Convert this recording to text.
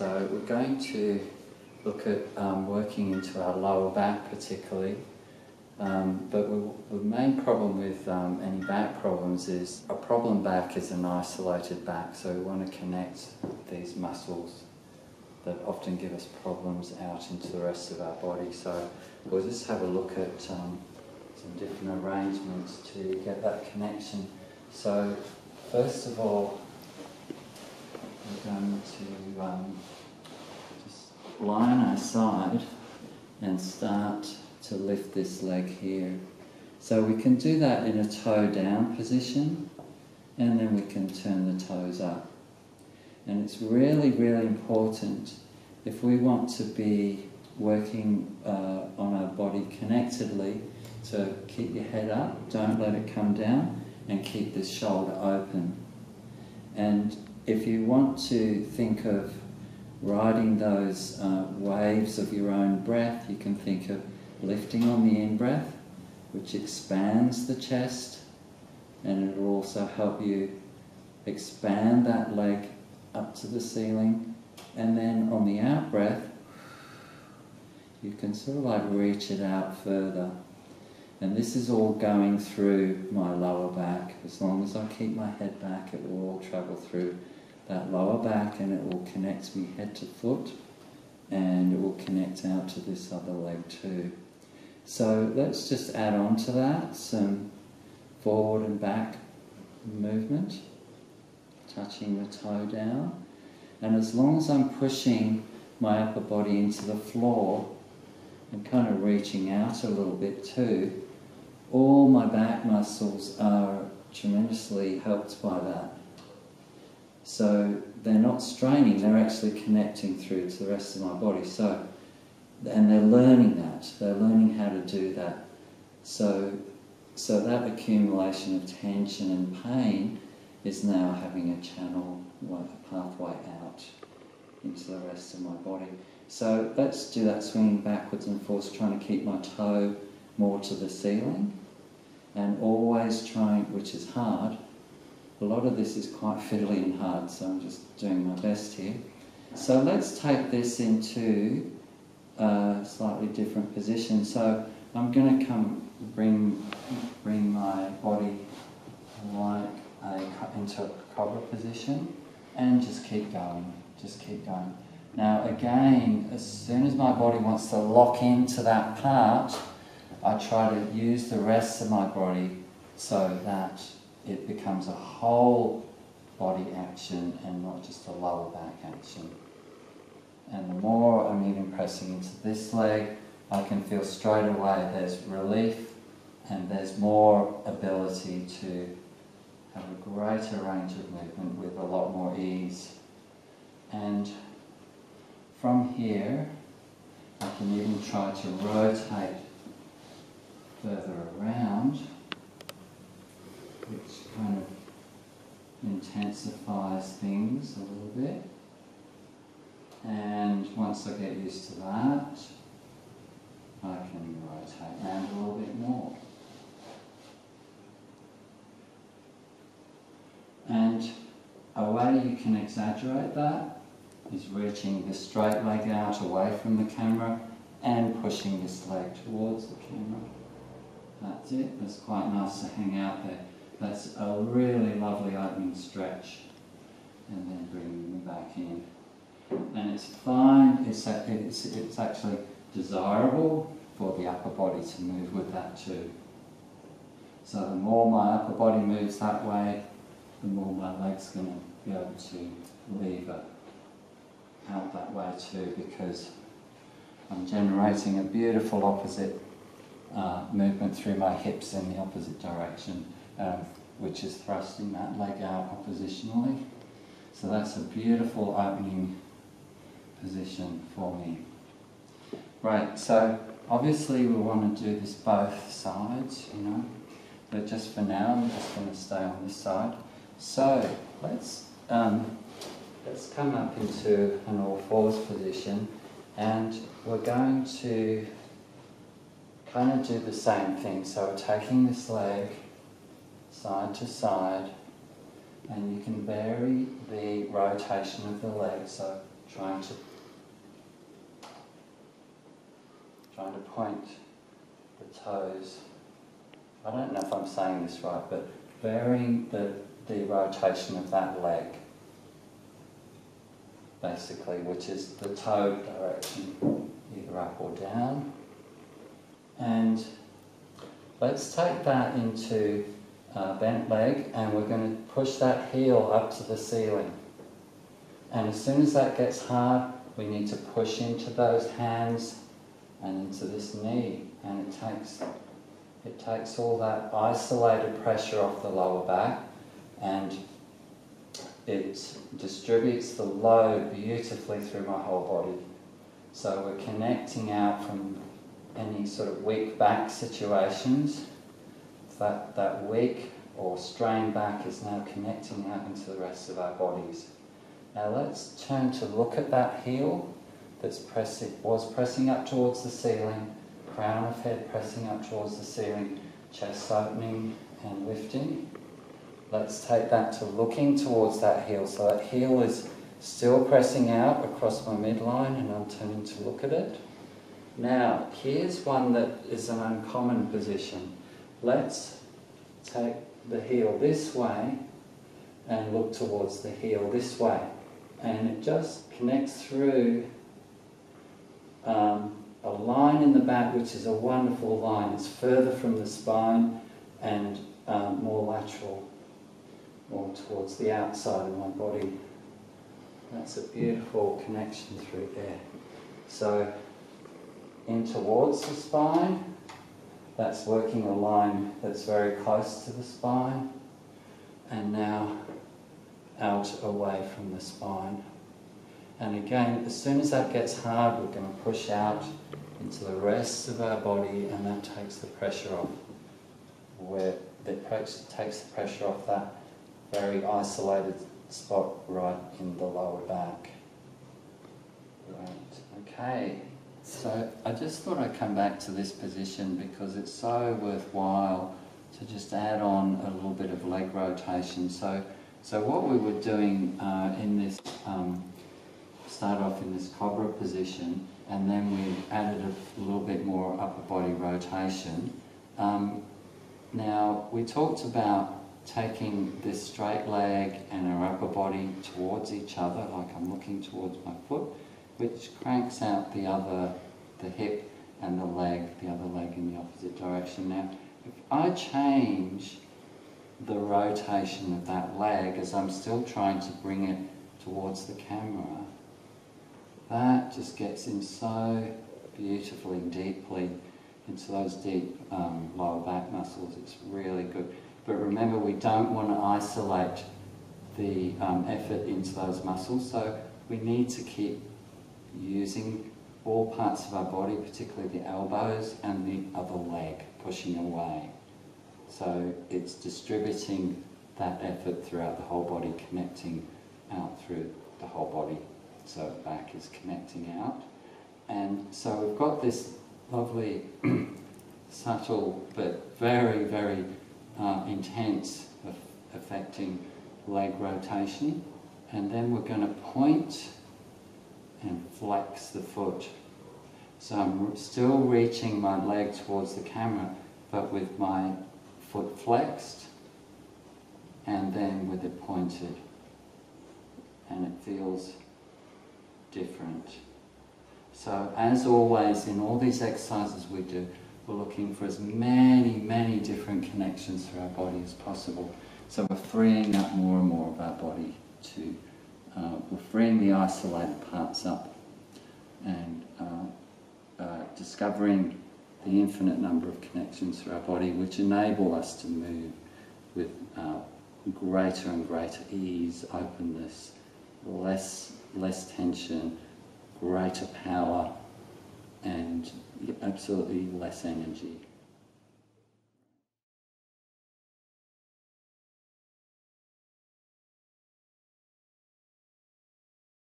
So we're going to look at working into our lower back particularly, but the main problem with any back problems is a problem back is an isolated back, so we want to connect these muscles that often give us problems out into the rest of our body. So we'll just have a look at some different arrangements to get that connection. So first of all, we're going to just lie on our side and start to lift this leg here. So we can do that in a toe down position, and then we can turn the toes up. And it's really, really important if we want to be working on our body connectedly to keep your head up, don't let it come down, and keep this shoulder open. And if you want to think of riding those waves of your own breath, you can think of lifting on the in-breath, which expands the chest, and it will also help you expand that leg up to the ceiling. And then on the out-breath, you can sort of like reach it out further. And this is all going through my lower back. As long as I keep my head back, it will all travel through that lower back, and it will connect me head to foot, and it will connect out to this other leg too. So let's just add on to that some forward and back movement, touching the toe down. And as long as I'm pushing my upper body into the floor and kind of reaching out a little bit too, all my back muscles are tremendously helped by that. So they're not straining, they're actually connecting through to the rest of my body. So, and they're learning that, they're learning how to do that. So that accumulation of tension and pain is now having a channel, like a pathway out into the rest of my body. So let's do that, swinging backwards and forwards, trying to keep my toe more to the ceiling, and always trying, which is hard, a lot of this is quite fiddly and hard, so I'm just doing my best here. So let's take this into a slightly different position. So I'm going to bring my body like into a cobra position, and just keep going, just keep going. Now again, as soon as my body wants to lock into that part, I try to use the rest of my body so that it becomes a whole body action and not just a lower back action. And the more I'm even pressing into this leg, I can feel straight away there's relief and there's more ability to have a greater range of movement with a lot more ease. And from here, I can even try to rotate further around, which kind of intensifies things a little bit. And once I get used to that, I can rotate around a little bit more. And a way you can exaggerate that is reaching this straight leg out away from the camera and pushing this leg towards the camera. That's it. That's quite nice to hang out there. That's a really lovely opening stretch. And then bringing them back in. And it's fine, it's actually desirable for the upper body to move with that too. So the more my upper body moves that way, the more my leg's going to be able to lever out that way too, because I'm generating a beautiful opposite movement through my hips in the opposite direction, which is thrusting that leg out oppositionally. So that's a beautiful opening position for me. Right, so obviously we want to do this both sides, you know, but just for now I'm just going to stay on this side. So let's come up into an all fours position, and we're going to kind of do the same thing. So we're taking this leg side to side, and you can vary the rotation of the leg. So trying to point the toes. I don't know if I'm saying this right, but varying the rotation of that leg, basically, which is the toe direction, either up or down. And let's take that into bent leg, and we're going to push that heel up to the ceiling. And as soon as that gets hard, we need to push into those hands and into this knee, and it takes all that isolated pressure off the lower back, and it distributes the load beautifully through my whole body. So we're connecting out from any sort of weak back situations. That weak or strained back is now connecting out into the rest of our bodies. Now let's turn to look at that heel that's was pressing up towards the ceiling, crown of head pressing up towards the ceiling, chest opening and lifting. Let's take that to looking towards that heel. So that heel is still pressing out across my midline, and I'm turning to look at it. Now, here's one that is an uncommon position. Let's take the heel this way and look towards the heel this way. And it just connects through a line in the back, which is a wonderful line. It's further from the spine and more lateral, more towards the outside of my body. That's a beautiful connection through there. So in towards the spine, that's working a line that's very close to the spine, and now out away from the spine. And again, as soon as that gets hard, we're going to push out into the rest of our body, and that takes the pressure off. Takes the pressure off that very isolated spot right in the lower back. Right, okay. So I just thought I'd come back to this position because it's so worthwhile to just add on a little bit of leg rotation. So what we were doing in this, start off in this cobra position, and then we added a little bit more upper body rotation. Now, we talked about taking this straight leg and our upper body towards each other, like I'm looking towards my foot, which cranks out the hip and the other leg in the opposite direction. Now, if I change the rotation of that leg as I'm still trying to bring it towards the camera, that just gets in so beautifully, deeply into those deep lower back muscles. It's really good. But remember, we don't want to isolate the effort into those muscles, so we need to keep using all parts of our body, particularly the elbows and the other leg, pushing away. So it's distributing that effort throughout the whole body, connecting out through the whole body. So back is connecting out. And so we've got this lovely, subtle, but very, very intense affecting leg rotation. And then we're going to point and flex the foot. So I'm still reaching my leg towards the camera, but with my foot flexed and then with it pointed. And it feels different. So as always, in all these exercises we do, we're looking for as many different connections through our body as possible. So we're freeing up more and more of our body to, we're freeing the isolated parts up and discovering the infinite number of connections through our body which enable us to move with greater and greater ease, openness, less tension, greater power, and absolutely less energy.